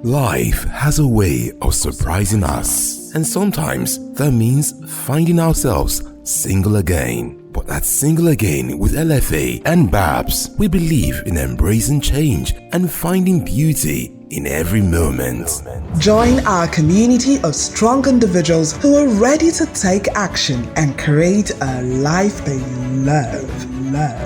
Life has a way of surprising us, and sometimes that means finding ourselves single again. But at Single Again with LFA&BARBS, we believe in embracing change and finding beauty in every moment. Join our community of strong individuals who are ready to take action and create a life they love.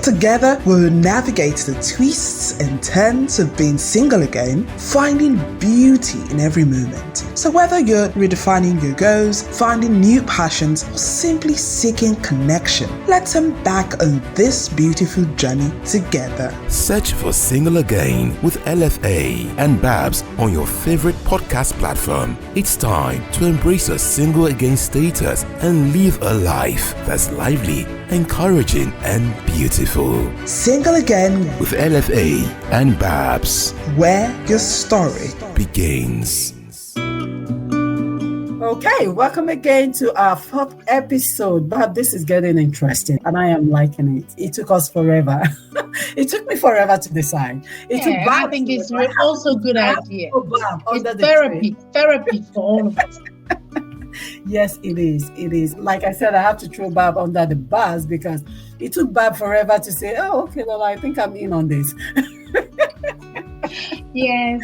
Together, we'll navigate the twists and turns of being single again, finding beauty in every moment. So whether you're redefining your goals, finding new passions, or simply seeking connection, let's embark on this beautiful journey together. Search for Single Again with LFA&BARBS on your favorite podcast platform. It's time to embrace a single again status and live a life that's lively, encouraging, and beautiful. Single Again with LFA&BARBS, where your story begins. Okay, welcome again to our fourth episode. But this is getting interesting and I am liking it. It took us forever. It took me forever to decide. I think it's also a good idea. It's therapy for all of us. Yes, it is. It is. Like I said, I have to throw Barb under the bus because it took Barb forever to say, oh, okay, well, I think I'm in on this. Yes.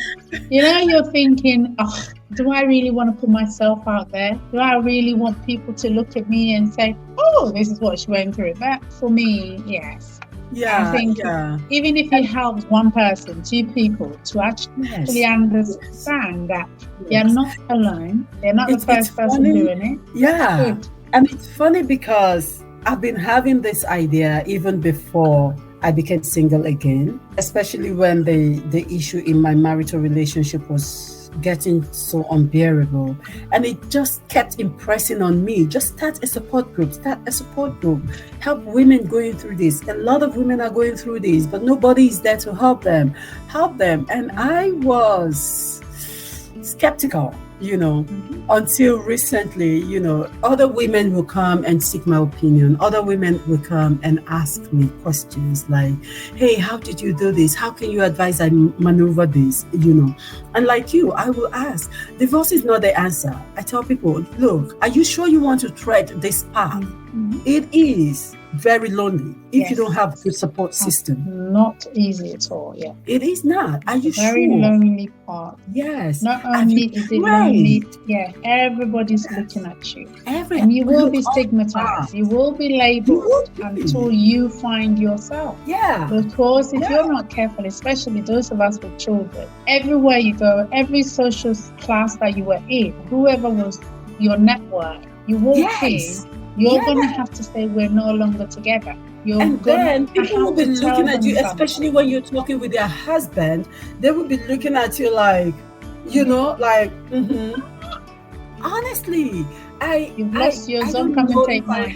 You're thinking, oh, do I really want to put myself out there? Do I really want people to look at me and say, oh, this is what she went through? But for me, yes. Yeah, I think even if it helps one person, two people to actually understand that they're not alone, they're not the first person doing it. Yeah. Good. And it's funny because I've been having this idea even before I became single again, especially when the issue in my marital relationship was getting so unbearable, and it just kept impressing on me. Just start a support group, help women going through this. A lot of women are going through this, but nobody is there to help them. And I was skeptical, until recently, other women will come and seek my opinion. Other women will come and ask me questions like, hey, how did you do this? How can you advise I maneuver this? And like you, I will ask. Divorce is not the answer. I tell people, look, are you sure you want to tread this path? Mm-hmm. It is very lonely if you don't have a good support system. Not easy at all, yeah. It is not. Are you very sure? Very lonely part. Yes. Not only is it lonely, everybody's looking at you. And you will be stigmatized. You will be labeled until you find yourself. Yeah. Because if you're not careful, especially those of us with children, everywhere you go, every social class that you were in, whoever was your network, you walk in, you're going to have to say we're no longer together. And then people will be looking at you, especially when you're talking with their husband, they will be looking at you like, honestly, you've lost your zone, come and take mine.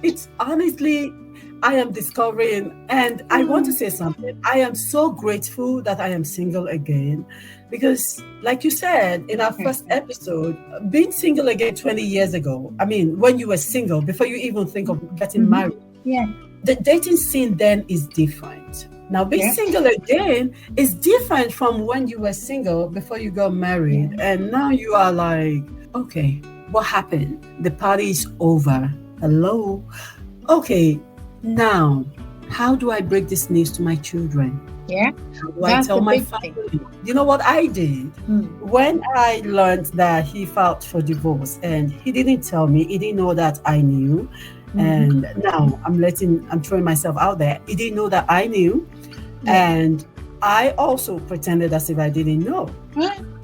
It's honestly, I am discovering, and I want to say something. I am so grateful that I am single again, because like you said in our first episode, being single again 20 years ago, when you were single, before you even think of getting married, the dating scene then is different. Now, being single again is different from when you were single before you got married. And now you are like, okay, what happened? The party is over. Hello? Okay. Now, how do I break this news to my children? Yeah. How do I tell my family? You know what I did? When I learned that he filed for divorce and he didn't tell me, he didn't know that I knew. And now I'm throwing myself out there. He didn't know that I knew. And I also pretended as if I didn't know.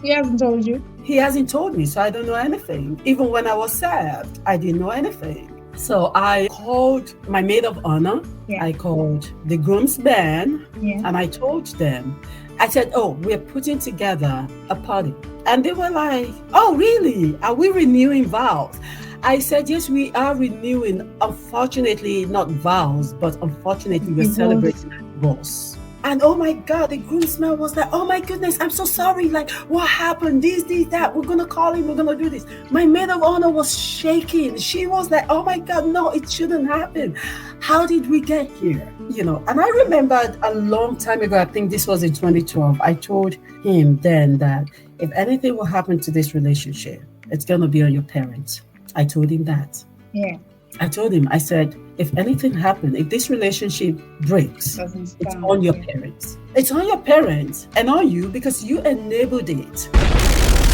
He hasn't told you? He hasn't told me, so I don't know anything. Even when I was served, I didn't know anything. So I called my maid of honor, I called the groomsmen, and I told them, I said, oh, we're putting together a party. And they were like, oh, really? Are we renewing vows? I said, yes, we are renewing, unfortunately, not vows, but unfortunately, we're celebrating a divorce. And oh my God, the groomsman was like, oh my goodness, I'm so sorry. Like, what happened? This, that. We're going to call him. We're going to do this. My maid of honor was shaking. She was like, oh my God, no, it shouldn't happen. How did we get here? You know, and I remembered a long time ago, I think this was in 2012, I told him then that if anything will happen to this relationship, it's going to be on your parents. I told him that. Yeah. I told him, I said, if anything happened, if this relationship breaks, it's on your parents. It's on your parents and on you because you enabled it.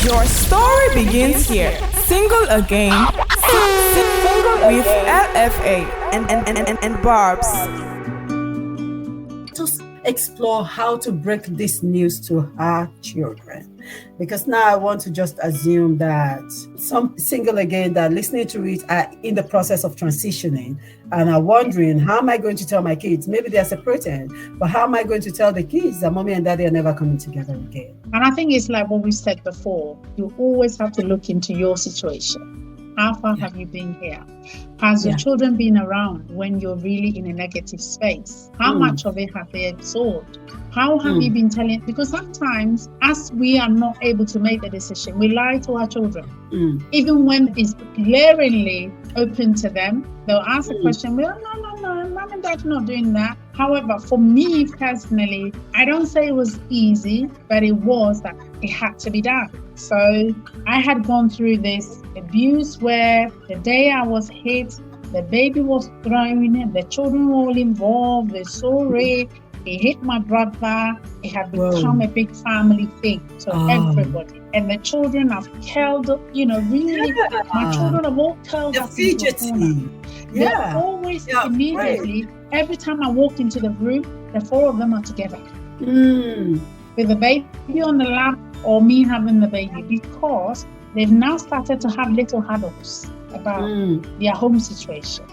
Your story begins here. Single again. Single with LFA&BARBS. Just explore how to break this news to our children. Because now I want to just assume that some single again that listening to it are in the process of transitioning and are wondering, how am I going to tell my kids? Maybe they're separated, but how am I going to tell the kids that mommy and daddy are never coming together again? And I think it's like what we said before. You always have to look into your situation. How far have you been here? Has your children been around when you're really in a negative space? How much of it have they absorbed? How have you been telling? Because sometimes, as we are not able to make the decision, we lie to our children. Even when it's glaringly open to them, they'll ask a question, well, no, mom and dad are not doing that. However, for me personally, I don't say it was easy, but it was that it had to be done. So I had gone through this abuse where the day I was hit, the baby was thrown in, the children were all involved, they saw it. He hit my brother. It had become a big family thing. So everybody. And the children have curled up, really, my children have all curled up into a corner. They're always immediately, every time I walk into the room, the four of them are together. With the baby on the lap or me having the baby, because they've now started to have little huddles about their home situation.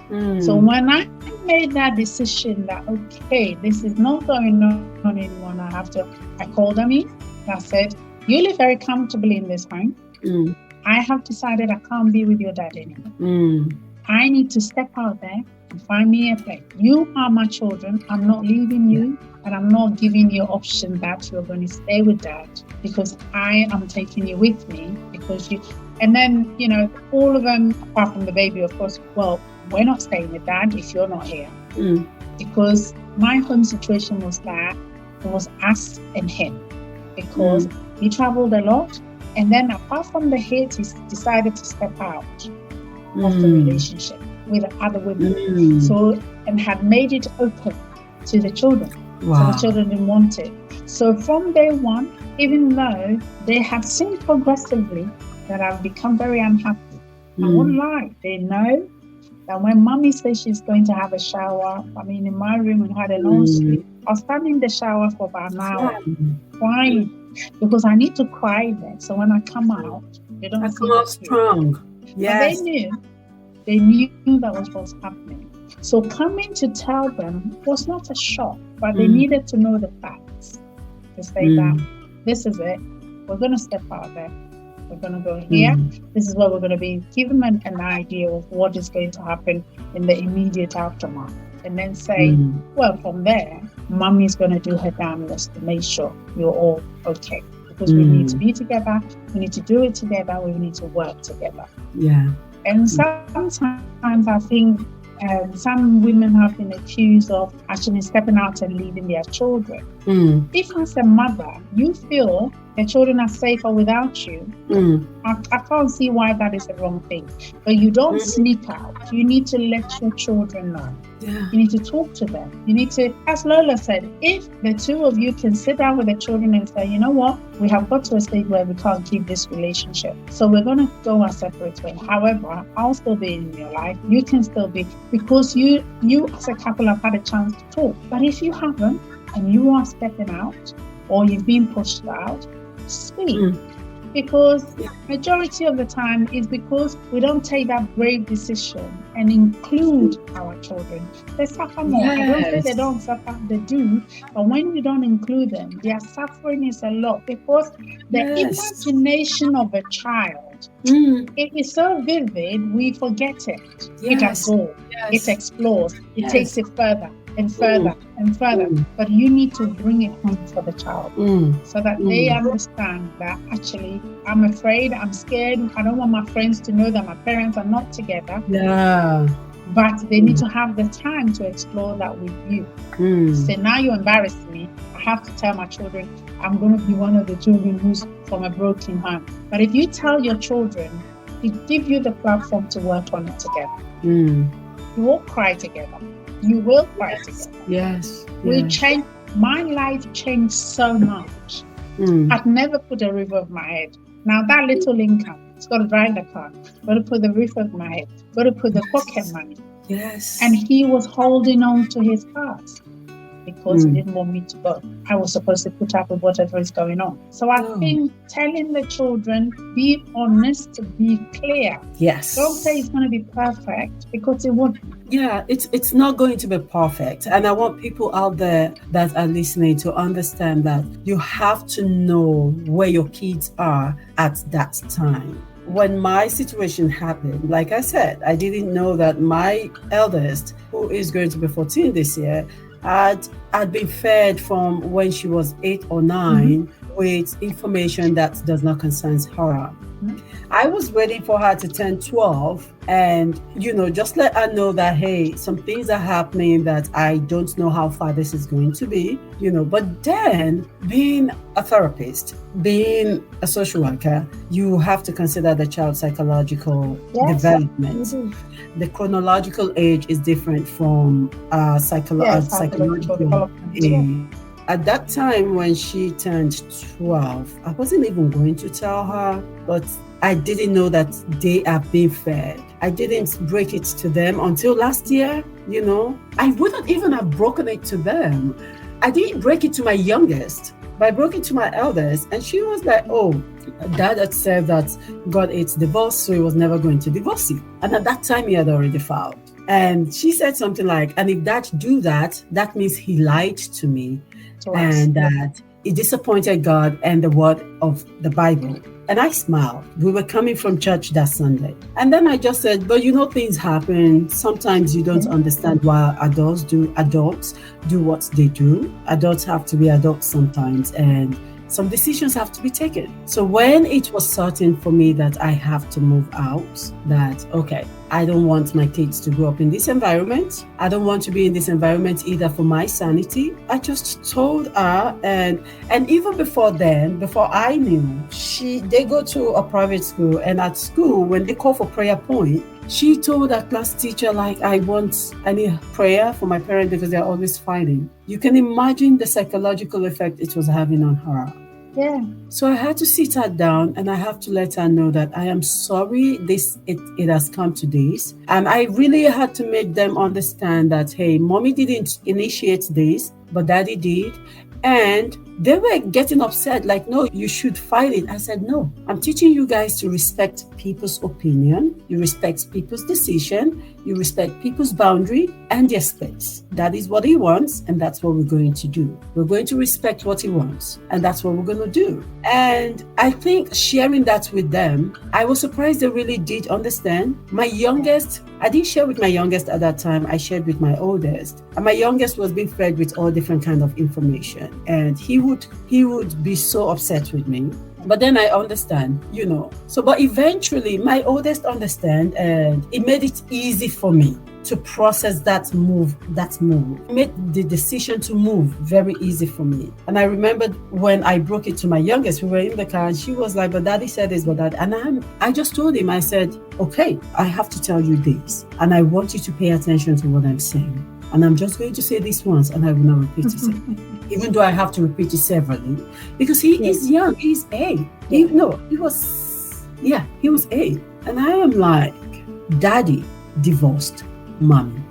So when I made that decision that, okay, this is not going on anymore, I called them in. I said, you live very comfortably in this home. I have decided I can't be with your dad anymore. I need to step out there and find me a place. You are my children. I'm not leaving you, and I'm not giving you option that you're going to stay with dad, because I am taking you with me because you. And then, all of them, apart from the baby, of course, well, we're not staying with dad if you're not here. Because my home situation was that it was us and him, because he traveled a lot. And then apart from the hate, he decided to step out of the relationship with other women. So, and had made it open to the children. So the children didn't want it. So from day one, even though they have seen progressively that I've become very unhappy, I won't lie, they know that when mommy says she's going to have a shower, in my room and had a long sleep, I'll stand in the shower for about an hour crying, because I need to cry then. So when I come out, they don't see come out strong. Yes. But they knew that was what's happening. So coming to tell them was not a shock, but they needed to know the facts to say that this is it. We're going to step out there. We're going to go here. This is where we're going to be. Give them an idea of what is going to happen in the immediate aftermath. And then say, well, from there, mommy's going to do her damnedest to make sure you're all okay. Because we need to be together. We need to do it together. We need to work together. Yeah. And sometimes I think some women have been accused of actually stepping out and leaving their children. If as a mother, you feel the children are safer without you, I can't see why that is the wrong thing. But you don't sneak out. You need to let your children know. You need to talk to them. You need to, as Lola said, if the two of you can sit down with the children and say, you know what, we have got to a stage where we can't keep this relationship. So we're going to go our separate way. However, I'll still be in your life. You can still be, because you as a couple have had a chance to talk. But if you haven't, and you are stepping out, or you've been pushed out, speak. Because majority of the time is because we don't take that brave decision and include our children. They suffer more. I don't say they don't suffer, they do. But when you don't include them, their suffering is a lot, because the imagination of a child, it is so vivid, we forget it. It absorbs, it explores, it takes it further. and further and further. But you need to bring it home for the child so that they understand that actually, I'm afraid, I'm scared, I don't want my friends to know that my parents are not together. Yeah. But they need to have the time to explore that with you. So now you embarrass me. I have to tell my children I'm going to be one of the children who's from a broken home. But if you tell your children, they give you the platform to work on it together. You will cry together. You will cry together. Yes. We change. My life changed so much. I'd never put a roof over my head. Now that little income, it's got to drive the car, got to put the roof over my head, got to put the pocket money. Yes. And he was holding on to his cards because he didn't want me to go. I was supposed to put up with whatever is going on. So I think telling the children, be honest, be clear. Yes. Don't say it's going to be perfect because it won't. Yeah, it's not going to be perfect. And I want people out there that are listening to understand that you have to know where your kids are at that time. When my situation happened, like I said, I didn't know that my eldest, who is going to be 14 this year, had been fed from when she was 8 or 9 with information that does not concern her. I was waiting for her to turn 12 and, just let her know that, hey, some things are happening that I don't know how far this is going to be, but then being a therapist, being a social worker, you have to consider the child's psychological development. The chronological age is different from psychological age. At that time when she turned 12, I wasn't even going to tell her, but I didn't know that they are being fed. I didn't break it to them until last year, I wouldn't even have broken it to them. I didn't break it to my youngest, but I broke it to my eldest, and she was like, oh, Dad had said that God hates divorce, so he was never going to divorce you. And at that time, he had already filed. And she said something like, and if Dad do that, that means he lied to me. And that it disappointed God and the word of the Bible. And I smiled. We were coming from church that Sunday. And then I just said, but things happen. Sometimes you don't understand why adults do what they do. Adults have to be adults sometimes. And some decisions have to be taken. So when it was certain for me that I have to move out, that, okay, I don't want my kids to grow up in this environment. I don't want to be in this environment either for my sanity. I just told her, and even before then, before I knew, they go to a private school, and at school, when they call for prayer point, she told her class teacher, like, I need prayer for my parents because they're always fighting. You can imagine the psychological effect it was having on her. Yeah. So I had to sit her down and I have to let her know that I am sorry it has come to this. And I really had to make them understand that, hey, mommy didn't initiate this, but daddy did. And they were getting upset, like, no, you should fight it. I said, no, I'm teaching you guys to respect people's opinion. You respect people's decision. You respect people's boundary and their space. That is what he wants, and that's what we're going to do. We're going to respect what he wants, and that's what we're going to do. And I think sharing that with them, I was surprised they really did understand. My youngest, I didn't share with my youngest at that time. I shared with my oldest. And my youngest was being fed with all different kinds of information. And he would be so upset with me. But then I understand, So, but eventually my oldest understand, and it made it easy for me to process that move. It made the decision to move very easy for me. And I remembered when I broke it to my youngest, we were in the car and she was like, but daddy said this, but that. And I just told him, I said, okay, I have to tell you this. And I want you to pay attention to what I'm saying. And I'm just going to say this once and I will not repeat it. Even though I have to repeat it severally. Because he is young, he's 8. He was 8. And I am like, daddy divorced mommy.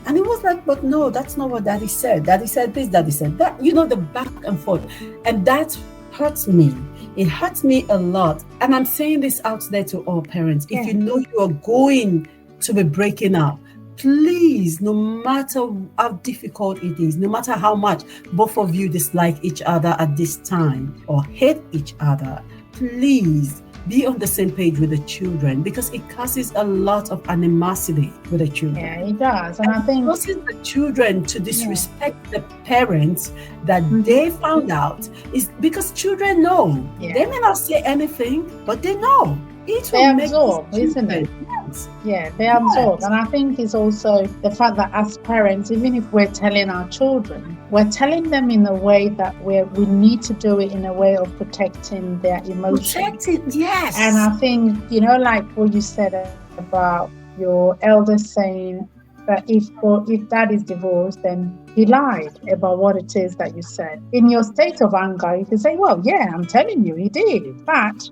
And he was like, but no, that's not what daddy said. Daddy said this, daddy said that. The back and forth. And that hurts me. It hurts me a lot. And I'm saying this out there to all parents. If you know you are going to be breaking up, please, no matter how difficult it is, no matter how much both of you dislike each other at this time or hate each other, please be on the same page with the children, because it causes a lot of animosity with the children. Yeah, it does. And I think it causes the children to disrespect the parents that they found out, is because children know. They may not say anything, but they know. They absorb, isn't it? Yes. Yeah, they absorb. And I think it's also the fact that as parents, even if we're telling our children, we're telling them in a way that we need to do it in a way of protecting their emotions. Protecting, yes. And I think, like what you said about your elder saying that if dad is divorced, then he lied about what it is that you said. In your state of anger, you can say, well, yeah, I'm telling you, he did. But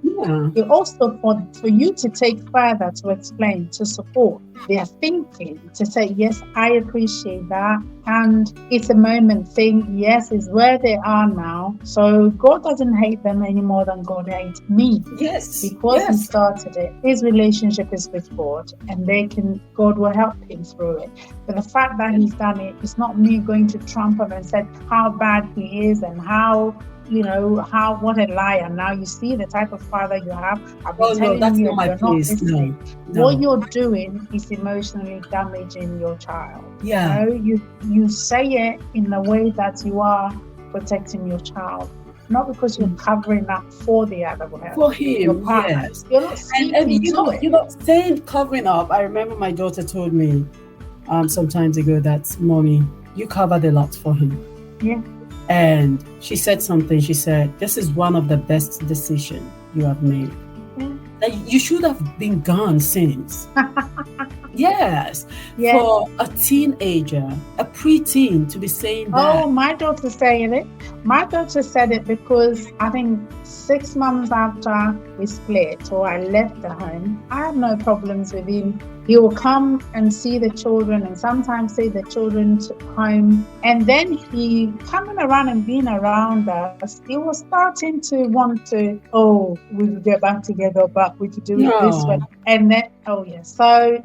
it also for you to take further to explain, to support their thinking, to say, yes, I appreciate that. And it's a moment thing. Yes, it's where they are now. So God doesn't hate them any more than God hates me. Yes. Because he started it. His relationship is with God, and God will help him through it. But the fact that he's done it, it's not me going to trump him and say how bad he is and what a liar. Now you see the type of father you have. I've been telling that's you, not my place. No. What you're doing is emotionally damaging your child. Yeah. You say it in the way that you are protecting your child. Not because you're covering up for the other one. For him, yes. You're not you're not saying covering up. I remember my daughter told me some time ago that, Mommy, you covered a lot for him. Yeah. And she said something. She said, this is one of the best decisions you have made. Yeah. That you should have been gone since. Yes. Yeah. For a teenager, a preteen to be saying that. Oh, my daughter's saying it. My daughter said it because I think 6 months after we split or I left the home, I had no problems with him. He will come and see the children and sometimes see the children home. And then he coming around and being around us, he was starting to want to, we will get back together, but we could do it this way. And then, So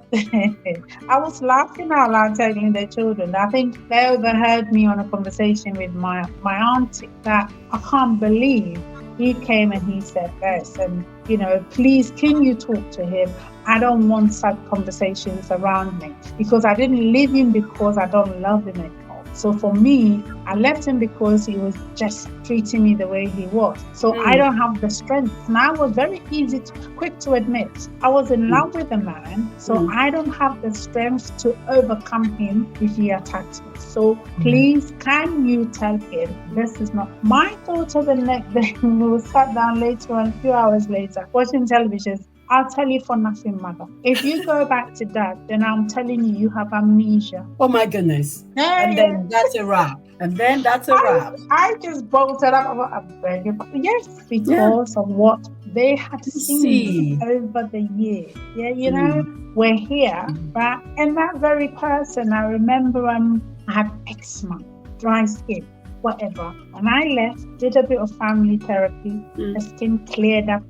I was laughing out loud telling the children. I think they overheard me on a conversation with my auntie that I can't believe he came and he said this. And, please, can you talk to him? I don't want such conversations around me because I didn't leave him because I don't love him anymore. So for me, I left him because he was just treating me the way he was. So I don't have the strength. And I was very quick to admit, I was in love with a man. So I don't have the strength to overcome him if he attacks me. So please, can you tell him this is not my daughter? The next day, we sat down later on, a few hours later, watching television. I'll tell you for nothing, mother. If you go back to dad, then I'm telling you have amnesia. Oh my goodness. Then that's a wrap. I just bolted up. I beg your pardon. Yes, because of what they had seen over the years. Yeah, we're here. But and that very person, I remember I had eczema, dry skin, whatever. When I left, did a bit of family therapy, the skin cleared up,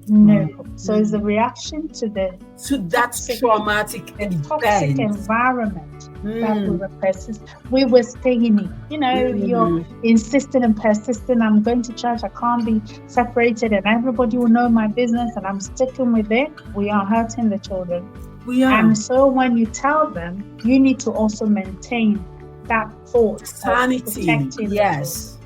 So it's a reaction to that traumatic toxic environment that we were persisting. We were staying in. You're insisting and persisting. I'm going to church. I can't be separated, and everybody will know my business, and I'm sticking with it. We are hurting the children. We are. And so when you tell them, you need to also maintain that thought, sanity. Yes.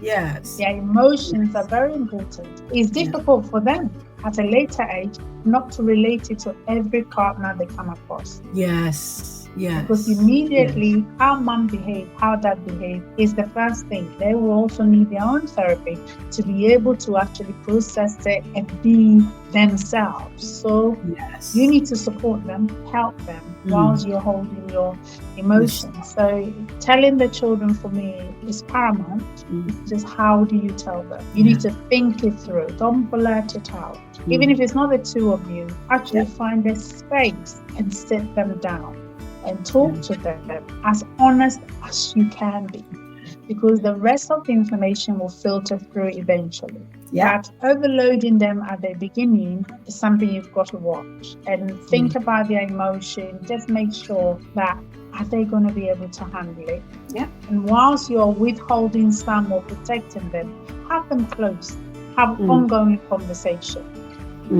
Their emotions are very important. It's difficult for them at a later age not to relate it to every partner they come across. Yes. Because immediately how mom behaved, how dad behaved is the first thing. They will also need their own therapy to be able to actually process it and be themselves. So you need to support them, help them whilst you're holding your emotions. So telling the children for me is paramount. It's just how do you tell them? You need to think it through. Don't blurt it out. Even if it's not the two of you, actually find a space and sit them down and talk to them as honest as you can be, because the rest of the information will filter through eventually. But overloading them at the beginning is something you've got to watch and think about their emotion. Just make sure that are they going to be able to handle it? And whilst you're withholding some or protecting them, have them close. Have ongoing conversation.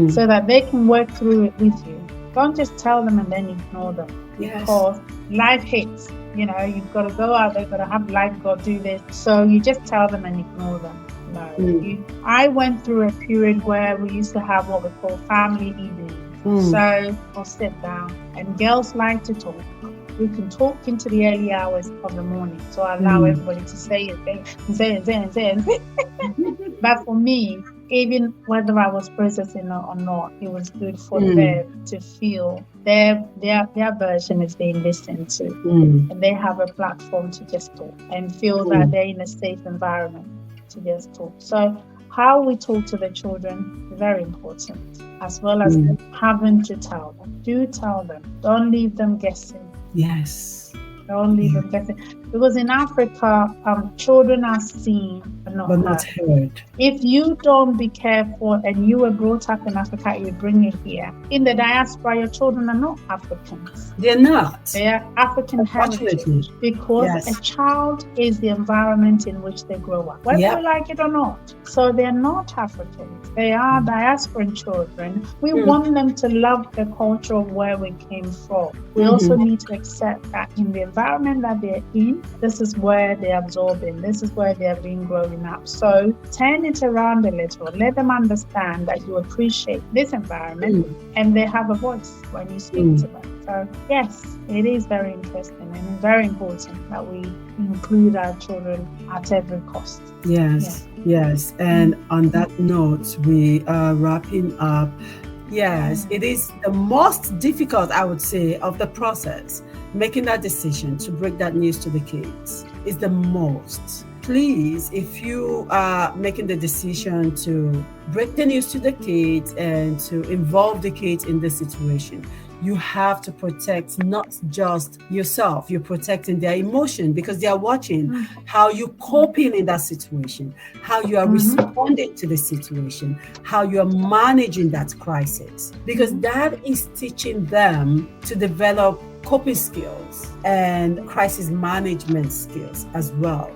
so that they can work through it with you. Don't just tell them and then ignore them. Yes. Because life hits. You know, you've got to go out there, got to have life, got to do this. So you just tell them and ignore them. No. I went through a period where we used to have what we call family evenings. So we'll sit down, and girls like to talk. We can talk into the early hours of the morning. So I allow everybody to say it. But for me, even whether I was processing or not, it was good for them to feel their version is being listened to, and they have a platform to just talk and feel that they're in a safe environment to just talk. So how we talk to the children is very important, as well as having to tell them. Do tell them. Don't leave them guessing. Yes. Don't leave them guessing. Because in Africa, children are seen but not heard. If you don't be careful and you were brought up in Africa, you bring it here. In the diaspora, your children are not Africans. They're not. They are African heritage, because a child is the environment in which they grow up, whether you like it or not. So they're not Africans. They are diasporan children. We want them to love the culture of where we came from. We also need to accept that in the environment that they're in, this is where they're absorbing. This is where they're being grown up. So turn it around a little. Let them understand that you appreciate this environment and they have a voice when you speak to them. So yes, it is very interesting and it's very important that we include our children at every cost. Yes. And on that note, we are wrapping up. Yes, it is the most difficult, I would say, of the process. Making that decision to break that news to the kids is the most. Please, if you are making the decision to break the news to the kids and to involve the kids in this situation, you have to protect not just yourself, you're protecting their emotion, because they are watching how you're coping in that situation, how you are responding to the situation, how you are managing that crisis, because that is teaching them to develop coping skills and crisis management skills as well.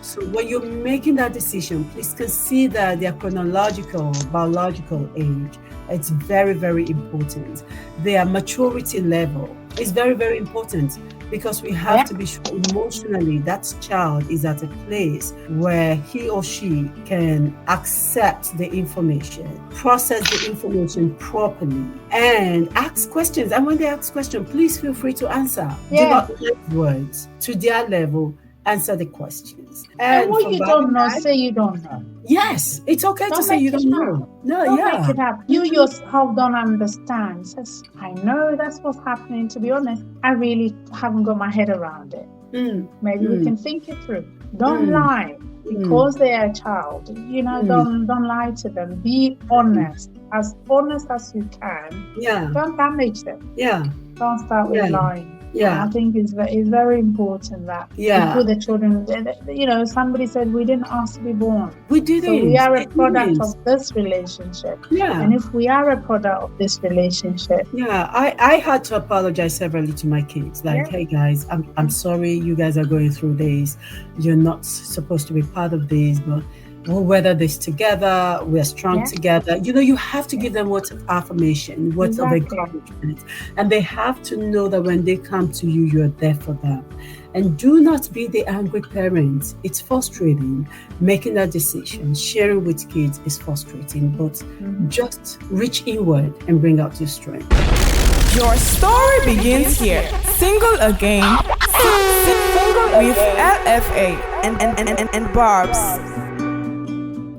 So when you're making that decision, please consider their chronological, biological age. It's very, very important. Their maturity level is very, very important, because we have to be sure emotionally that child is at a place where he or she can accept the information, process the information properly, and ask questions. And when they ask questions, please feel free to answer. Do not use words. To their level, answer the questions. And what you don't know, say you don't know. Yes, it's okay to say you don't know. Don't make it up. You yourself don't understand. Says, I know that's what's happening. To be honest, I really haven't got my head around it. Maybe we can think it through. Don't lie because they are a child. You know, don't lie to them. Be honest as you can. Don't damage them. Don't start with lying. I think it's very important that we put the children, you know, somebody said we didn't ask to be born. We didn't. So we are a product of this relationship. And if we are a product of this relationship. I had to apologize severally to my kids. Like, hey guys, I'm sorry you guys are going through this. You're not supposed to be part of this, but we'll weather this together. We're strong together. You know, you have to give them words of affirmation, words of encouragement. And they have to know that when they come to you, you're there for them. And do not be the angry parent. It's frustrating. Making that decision, sharing with kids is frustrating, but just reach inward and bring out your strength. Your story begins here. Single again. Single with LFA and Barbs.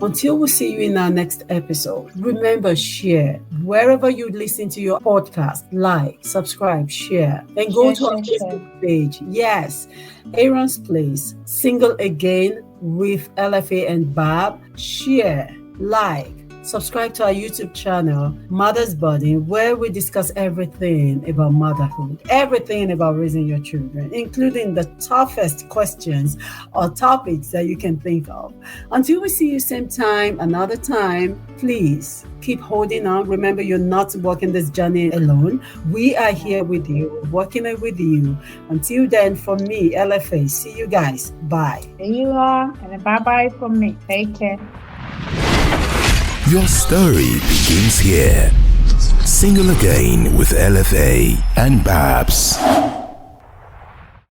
Until we see you in our next episode, remember, share. Wherever you listen to your podcast, like, subscribe, share, and go to our Facebook page. Yes, Aaron's Place, Single Again with LFA&BARBS. Share, like, subscribe to our YouTube channel, Mother's Body, where we discuss everything about motherhood, everything about raising your children, including the toughest questions or topics that you can think of. Until we see you same time, another time, please keep holding on. Remember, you're not walking this journey alone. We are here with you, working it with you. Until then, from me, LFA, see you guys. Bye. There you are, and a bye-bye from me. Take care. Your story begins here. Single Again with LFA and Barbs.